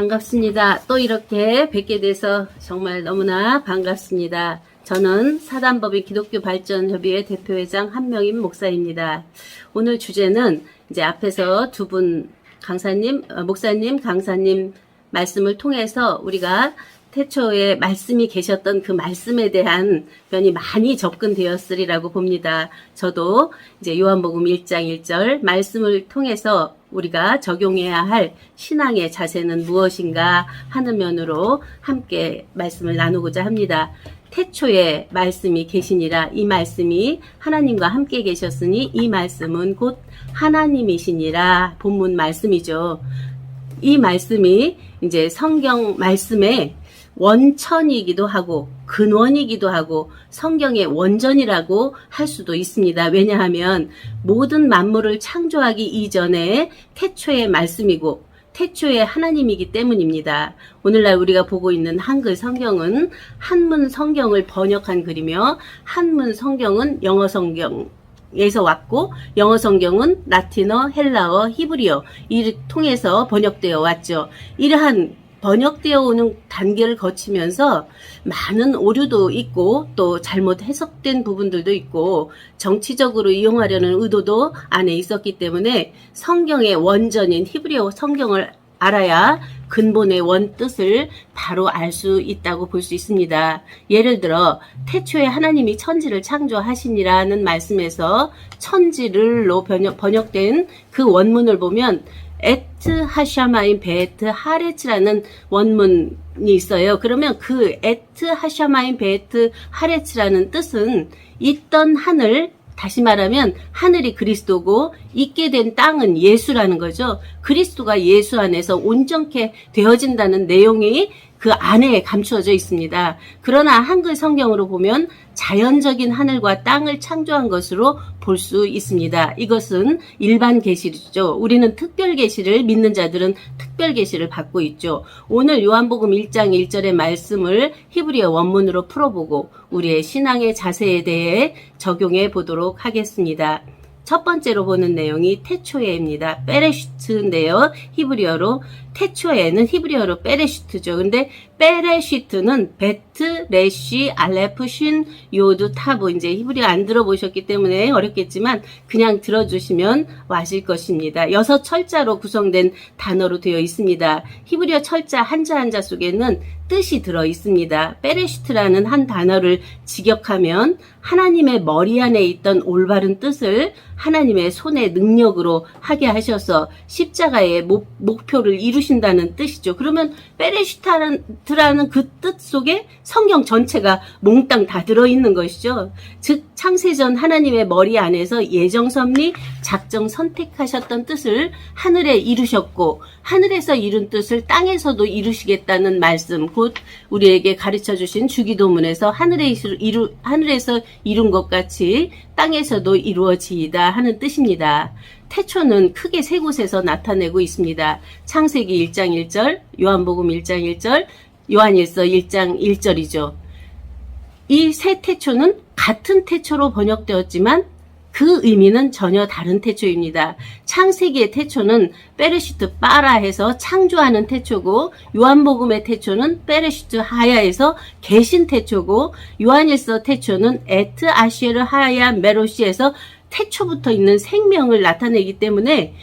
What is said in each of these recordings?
반갑습니다. 또 이렇게 뵙게 돼서 정말 너무나 반갑습니다. 저는 사단법인 기독교 발전협의회 대표회장 한명임 목사입니다. 오늘 주제는 이제 앞에서 두 분 강사님, 목사님, 강사님 말씀을 통해서 우리가 태초에 말씀이 계셨던 그 말씀에 대한 면이 많이 접근되었으리라고 봅니다. 저도 이제 요한복음 1장 1절 말씀을 통해서 우리가 적용해야 할 신앙의 자세는 무엇인가 하는 면으로 함께 말씀을 나누고자 합니다. 태초에 말씀이 계시니라, 이 말씀이 하나님과 함께 계셨으니 이 말씀은 곧 하나님이시니라, 본문 말씀이죠. 이 말씀이 이제 성경 말씀의 원천이기도 하고 근원이기도 하고 성경의 원전이라고 할 수도 있습니다. 왜냐하면 모든 만물을 창조하기 이전에 태초의 말씀이고 태초의 하나님이기 때문입니다. 오늘날 우리가 보고 있는 한글 성경은 한문 성경을 번역한 글이며 한문 성경은 영어 성경에서 왔고 영어 성경은 라틴어, 헬라어, 히브리어 이를 통해서 번역되어 왔죠. 이러한 번역되어 오는 단계를 거치면서 많은 오류도 있고 또 잘못 해석된 부분들도 있고 정치적으로 이용하려는 의도도 안에 있었기 때문에 성경의 원전인 히브리어 성경을 알아야 근본의 원 뜻을 바로 알 수 있다고 볼 수 있습니다. 예를 들어 태초에 하나님이 천지를 창조하시니라는 말씀에서 천지를로 번역된 그 원문을 보면 에트 하샤마인 베에트 하레츠라는 원문이 있어요. 그러면 그 에트 하샤마인 베에트 하레츠라는 뜻은 있던 하늘, 다시 말하면 하늘이 그리스도고 있게 된 땅은 예수라는 거죠. 그리스도가 예수 안에서 온전케 되어진다는 내용이 그 안에 감추어져 있습니다. 그러나 한글 성경으로 보면 자연적인 하늘과 땅을 창조한 것으로 볼 수 있습니다. 이것은 일반 계시죠. 우리는 특별 계시를 믿는 자들은 특별 계시를 받고 있죠. 오늘 요한복음 1장 1절의 말씀을 히브리어 원문으로 풀어보고 우리의 신앙의 자세에 대해 적용해 보도록 하겠습니다. 첫 번째로 보는 내용이 태초에입니다. 베레시트인데요. 히브리어로 태초에는 히브리어로 베레시트죠. 근데 베레시트는 베트, 레시, 알레프, 신, 요드, 타브 이제 히브리어 안 들어보셨기 때문에 어렵겠지만 그냥 들어주시면 아실 것입니다. 6철자로 구성된 단어로 되어 있습니다. 히브리어 철자 한자 한자 속에는 뜻이 들어 있습니다. 베레시트라는 한 단어를 직역하면 하나님의 머리 안에 있던 올바른 뜻을 하나님의 손의 능력으로 하게 하셔서 십자가의 목표를 이루신다는 뜻이죠. 그러면 베레시트라는 그 뜻 속에 성경 전체가 몽땅 다 들어있는 것이죠. 즉 창세전 하나님의 머리 안에서 예정 섭리, 작정 선택하셨던 뜻을 하늘에 이루셨고 하늘에서 이룬 뜻을 땅에서도 이루시겠다는 말씀, 곧 우리에게 가르쳐 주신 주기도문에서 하늘에서 이룬 것 같이 땅에서도 이루어지이다 하는 뜻입니다. 태초는 크게 세 곳에서 나타내고 있습니다. 창세기 1장 1절, 요한복음 1장 1절, 요한일서 1장 1절이죠. 이 세 태초는 같은 태초로 번역되었지만 그 의미는 전혀 다른 태초입니다. 창세기의 태초는 베레시트 빠라해서 창조하는 태초고 요한복음의 태초는 베레시트 하야에서 계신 태초고 요한일서 태초는 에트 아시에르 하야 메로시에서 태초부터 있는 생명을 나타내기 때문에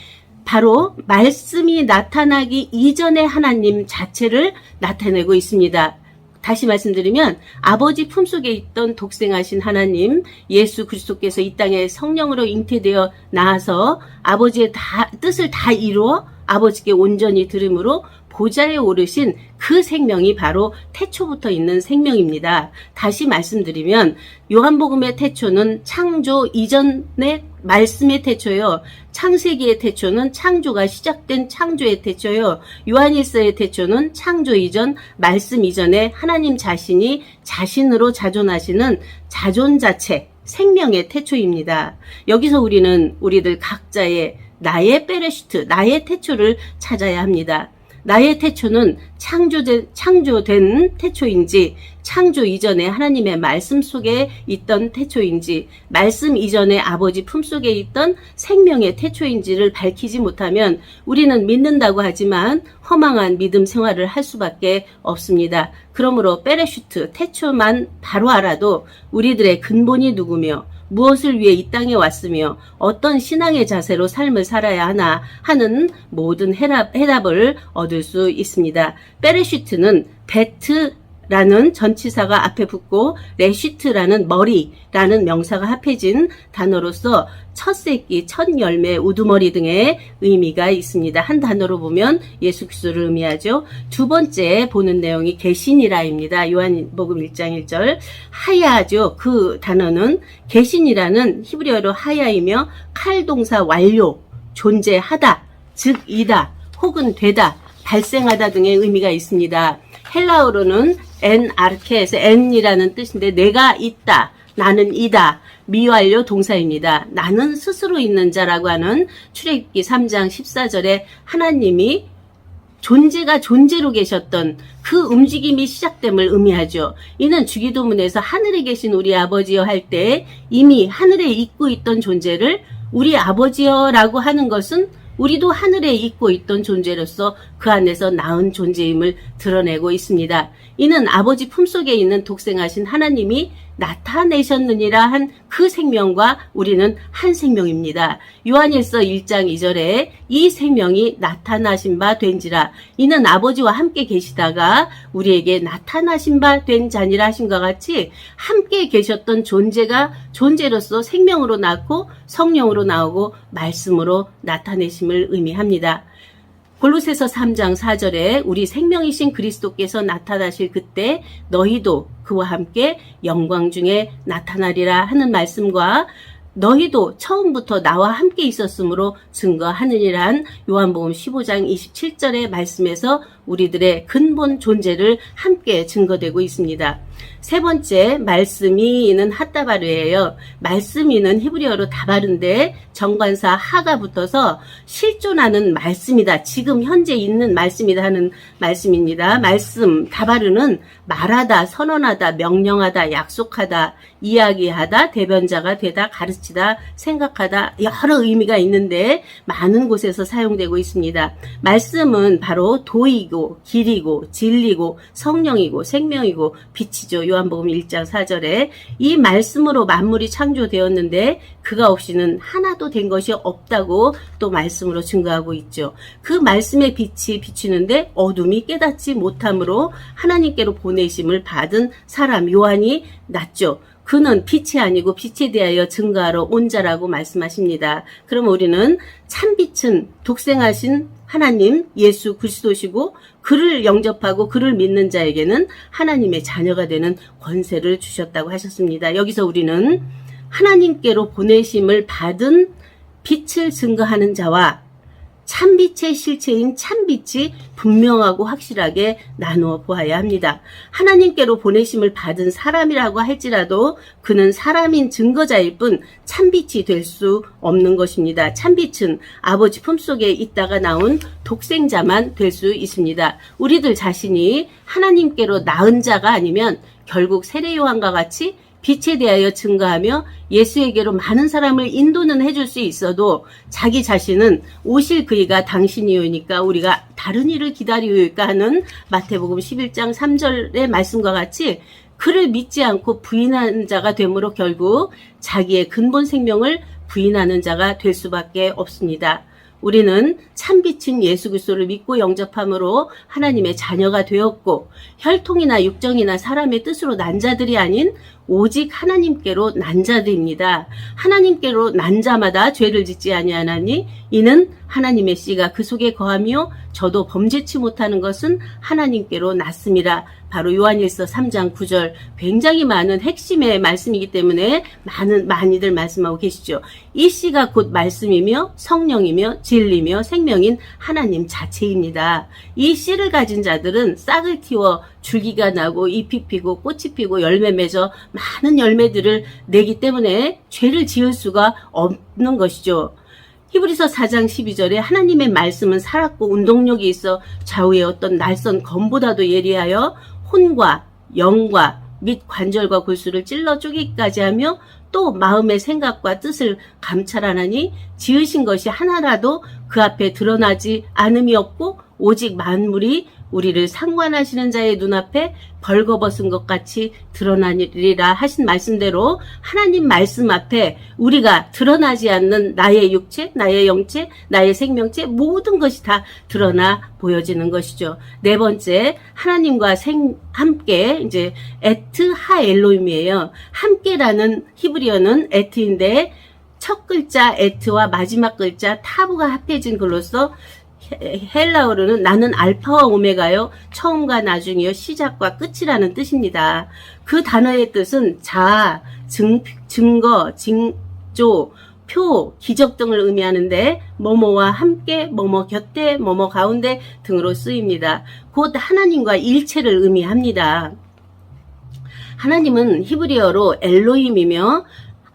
바로 말씀이 나타나기 이전의 하나님 자체를 나타내고 있습니다. 다시 말씀드리면 아버지 품속에 있던 독생하신 하나님 예수 그리스도께서 이 땅에 성령으로 잉태되어 나와서 아버지의 뜻을 다 이루어 아버지께 온전히 들음으로 보좌에 오르신 그 생명이 바로 태초부터 있는 생명입니다. 다시 말씀드리면 요한복음의 태초는 창조 이전의 말씀의 태초요. 창세기의 태초는 창조가 시작된 창조의 태초요. 요한일서의 태초는 창조 이전, 말씀 이전에 하나님 자신이 자신으로 자존하시는 자존 자체, 생명의 태초입니다. 여기서 우리는 우리들 각자의 나의 베레시트, 나의 태초를 찾아야 합니다. 나의 태초는 창조된 태초인지, 창조 이전에 하나님의 말씀 속에 있던 태초인지, 말씀 이전에 아버지 품속에 있던 생명의 태초인지를 밝히지 못하면 우리는 믿는다고 하지만 허망한 믿음 생활을 할 수밖에 없습니다. 그러므로 베레슈트, 태초만 바로 알아도 우리들의 근본이 누구며 무엇을 위해 이 땅에 왔으며 어떤 신앙의 자세로 삶을 살아야 하나 하는 모든 해답을 얻을 수 있습니다. 베레슈트는 베트라는 전치사가 앞에 붙고 레슈트라는 머리라는 명사가 합해진 단어로서 첫 새끼, 첫 열매, 우두머리 등의 의미가 있습니다. 한 단어로 보면 예수 그리스도를 의미하죠. 두 번째 보는 내용이 계신이라입니다. 요한복음 1장 1절. 하야죠. 그 단어는 계신이라는 히브리어로 하야이며 칼동사 완료, 존재하다, 즉 이다, 혹은 되다, 발생하다 등의 의미가 있습니다. 헬라어로는 엔 아르케에서 엔이라는 뜻인데 내가 있다, 나는 이다, 미완료 동사입니다. 나는 스스로 있는 자라고 하는 출애굽기 3장 14절에 하나님이 존재가 존재로 계셨던 그 움직임이 시작됨을 의미하죠. 이는 주기도문에서 하늘에 계신 우리 아버지여 할 때 이미 하늘에 있고 있던 존재를 우리 아버지여 라고 하는 것은 우리도 하늘에 있고 있던 존재로서 그 안에서 나은 존재임을 드러내고 있습니다. 이는 아버지 품속에 있는 독생하신 하나님이 나타내셨느니라 한 그 생명과 우리는 한 생명입니다. 요한일서 1장 2절에 이 생명이 나타나신 바 된지라, 이는 아버지와 함께 계시다가 우리에게 나타나신 바 된 자니라 하신과 같이 함께 계셨던 존재가 존재로서 생명으로 낳고 성령으로 나오고 말씀으로 나타내심을 의미합니다. 골로새서 3장 4절에 우리 생명이신 그리스도께서 나타나실 그때 너희도 그와 함께 영광 중에 나타나리라 하는 말씀과 너희도 처음부터 나와 함께 있었으므로 증거하느니란 요한복음 15장 27절의 말씀에서 우리들의 근본 존재를 함께 증거되고 있습니다. 세 번째, 말씀이는 핫다바르예요. 말씀이는 히브리어로 다바르인데 정관사 하가 붙어서 실존하는 말씀이다, 지금 현재 있는 말씀이다 하는 말씀입니다. 말씀, 다바르는 말하다, 선언하다, 명령하다, 약속하다, 이야기하다, 대변자가 되다, 가르치다, 생각하다, 여러 의미가 있는데 많은 곳에서 사용되고 있습니다. 말씀은 바로 도이고 길이고 진리고 성령이고 생명이고 빛이죠. 요한복음 1장 4절에 이 말씀으로 만물이 창조되었는데 그가 없이는 하나도 된 것이 없다고 또 말씀으로 증거하고 있죠. 그 말씀의 빛이 비추는데 어둠이 깨닫지 못함으로 하나님께로 보내심을 받은 사람 요한이 났죠. 그는 빛이 아니고 빛에 대하여 증거하러 온 자라고 말씀하십니다. 그럼 우리는 참빛은 독생하신 하나님 예수 그리스도시고 그를 영접하고 그를 믿는 자에게는 하나님의 자녀가 되는 권세를 주셨다고 하셨습니다. 여기서 우리는 하나님께로 보내심을 받은 빛을 증거하는 자와 참빛의 실체인 참빛이 분명하고 확실하게 나누어 보아야 합니다. 하나님께로 보내심을 받은 사람이라고 할지라도 그는 사람인 증거자일 뿐 참빛이 될 수 없는 것입니다. 참빛은 아버지 품속에 있다가 나온 독생자만 될 수 있습니다. 우리들 자신이 하나님께로 낳은 자가 아니면 결국 세례 요한과 같이 빛에 대하여 증거하며 예수에게로 많은 사람을 인도는 해줄 수 있어도 자기 자신은 오실 그이가 당신이오니까 우리가 다른 일을 기다리오니까 하는 마태복음 11장 3절의 말씀과 같이 그를 믿지 않고 부인하는 자가 되므로 결국 자기의 근본 생명을 부인하는 자가 될 수밖에 없습니다. 우리는 참빛인 예수 그리스도를 믿고 영접함으로 하나님의 자녀가 되었고 혈통이나 육정이나 사람의 뜻으로 난 자들이 아닌 오직 하나님께로 난 자들입니다. 하나님께로 난 자마다 죄를 짓지 아니하나니 이는 하나님의 씨가 그 속에 거하며 저도 범죄치 못하는 것은 하나님께로 났습니다. 바로 요한일서 3장 9절 굉장히 많은 핵심의 말씀이기 때문에 많이들 말씀하고 계시죠. 이 씨가 곧 말씀이며 성령이며 진리며 생명인 하나님 자체입니다. 이 씨를 가진 자들은 싹을 틔워 줄기가 나고 잎이 피고 꽃이 피고 열매 맺어 많은 열매들을 내기 때문에 죄를 지을 수가 없는 것이죠. 히브리서 4장 12절에 하나님의 말씀은 살았고 운동력이 있어 좌우의 어떤 날선 검보다도 예리하여 혼과 영과 및 관절과 골수를 찔러 쪼개기까지 하며 또 마음의 생각과 뜻을 감찰하나니 지으신 것이 하나라도 그 앞에 드러나지 않음이 없고 오직 만물이 우리를 상관하시는 자의 눈앞에 벌거벗은 것 같이 드러나리라 하신 말씀대로 하나님 말씀 앞에 우리가 드러나지 않는 나의 육체, 나의 영체, 나의 생명체 모든 것이 다 드러나 보여지는 것이죠. 네 번째, 하나님과 함께 이제 에트 하 엘로힘이에요. 함께라는 히브리어는 에트인데 첫 글자 에트와 마지막 글자 타브가 합해진 글로써 헬라어로는 나는 알파와 오메가요, 처음과 나중이요, 시작과 끝이라는 뜻입니다. 그 단어의 뜻은 자, 증거, 징조, 표, 기적 등을 의미하는데 뭐뭐와 함께, 뭐뭐 곁에, 뭐뭐 가운데 등으로 쓰입니다. 곧 하나님과 일체를 의미합니다. 하나님은 히브리어로 엘로힘이며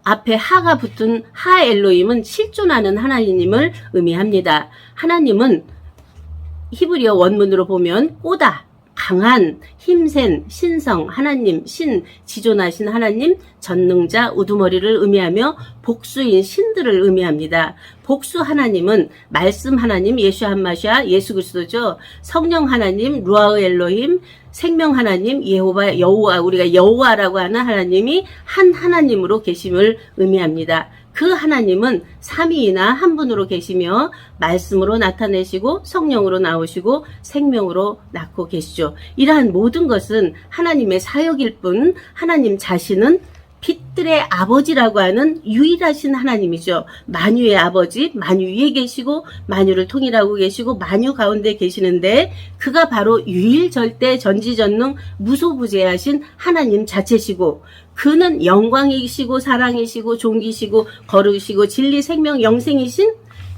앞에 하가 붙은 하 엘로힘은 실존하는 하나님을 의미합니다. 하나님은 히브리어 원문으로 보면 꼬다, 강한, 힘센, 신성, 하나님, 신, 지존하신 하나님, 전능자, 우두머리를 의미하며 복수인 신들을 의미합니다. 복수 하나님은 말씀 하나님, 예수 한마샤, 예수 그리스도죠. 성령 하나님, 루아흐 엘로힘, 생명 하나님, 예호바, 여호와, 우리가 여호와라고 하는 하나님이 한 하나님으로 계심을 의미합니다. 그 하나님은 삼위이나 한 분으로 계시며 말씀으로 나타내시고 성령으로 나오시고 생명으로 낳고 계시죠. 이러한 모든 것은 하나님의 사역일 뿐 하나님 자신은 빛들의 아버지라고 하는 유일하신 하나님이죠. 만유의 아버지, 만유 위에 계시고 만유를 통일하고 계시고 만유 가운데 계시는데 그가 바로 유일절대 전지전능 무소부재하신 하나님 자체시고 그는 영광이시고 사랑이시고 존귀시고 거룩이시고 진리 생명 영생이신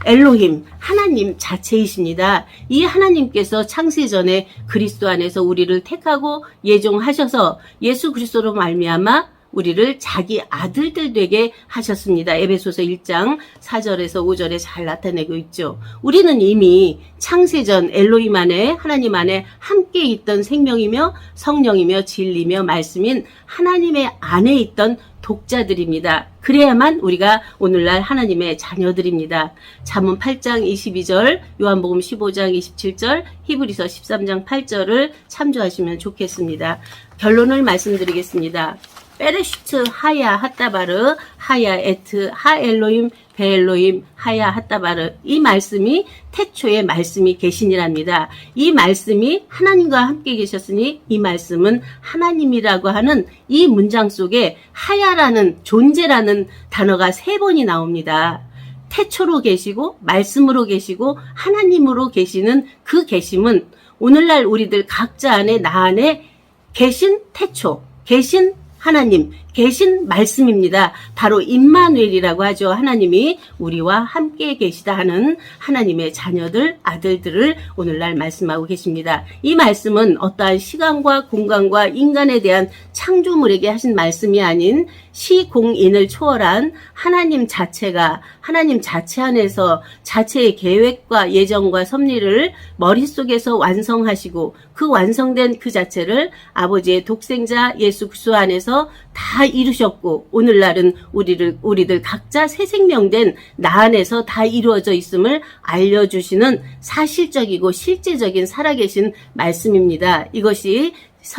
엘로힘 하나님 자체이십니다. 이 하나님께서 창세전에 그리스도 안에서 우리를 택하고 예정하셔서 예수 그리스도로 말미암아 우리를 자기 아들들 되게 하셨습니다. 에베소서 1장 4절에서 5절에 잘 나타내고 있죠. 우리는 이미 창세전 엘로힘 안에 하나님 안에 함께 있던 생명이며 성령이며 진리며 말씀인 하나님의 안에 있던 독자들입니다. 그래야만 우리가 오늘날 하나님의 자녀들입니다. 잠언 8장 22절, 요한복음 15장 27절, 히브리서 13장 8절을 참조하시면 좋겠습니다. 결론을 말씀드리겠습니다. 베레시트 하야 핫다바르 하야 에트 하 엘로힘 베엘로힘 하야 핫다바르 이 말씀이 태초의 말씀이 계시니랍니다. 이 말씀이 하나님과 함께 계셨으니 이 말씀은 하나님이라고 하는 이 문장 속에 하야라는 존재라는 단어가 3번이 나옵니다. 태초로 계시고 말씀으로 계시고 하나님으로 계시는 그 계심은 오늘날 우리들 각자 안에 나 안에 계신 태초, 계신 하나님, 계신 말씀입니다. 바로 임마누엘이라고 하죠. 하나님이 우리와 함께 계시다 하는 하나님의 자녀들, 아들들을 오늘날 말씀하고 계십니다. 이 말씀은 어떠한 시간과 공간과 인간에 대한 창조물에게 하신 말씀이 아닌 시공인을 초월한 하나님 자체가 하나님 자체 안에서 자체의 계획과 예정과 섭리를 머릿속에서 완성하시고 그 완성된 그 자체를 아버지의 독생자 예수 그리스도 안에서 다 이루셨고 오늘날은 우리들 각자 새 생명된 나 안에서 다 이루어져 있음을 알려주시는 사실적이고 실제적인 살아계신 말씀입니다. 이것이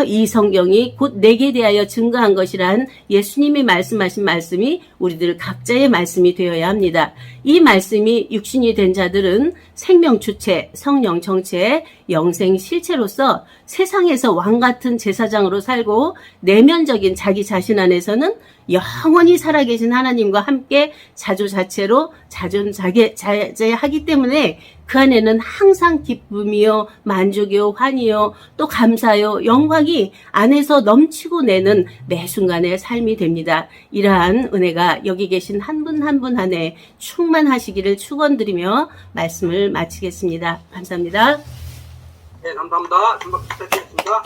이 성경이 곧 내게 대하여 증거한 것이란 예수님이 말씀하신 말씀이 우리들 각자의 말씀이 되어야 합니다. 이 말씀이 육신이 된 자들은 생명 주체, 성령 정체, 영생 실체로서 세상에서 왕같은 제사장으로 살고 내면적인 자기 자신 안에서는 영원히 살아계신 하나님과 함께 자조자체로 자존자재하기 때문에 그 안에는 항상 기쁨이요, 만족이요, 환희요, 또 감사요, 영광이 안에서 넘치고 내는 매 순간의 삶이 됩니다. 이러한 은혜가 여기 계신 한 분 한 분 안에 충만하시기를 축원드리며 말씀을 마치겠습니다. 감사합니다. 네, 감사합니다. 금방 부탁드리겠습니다.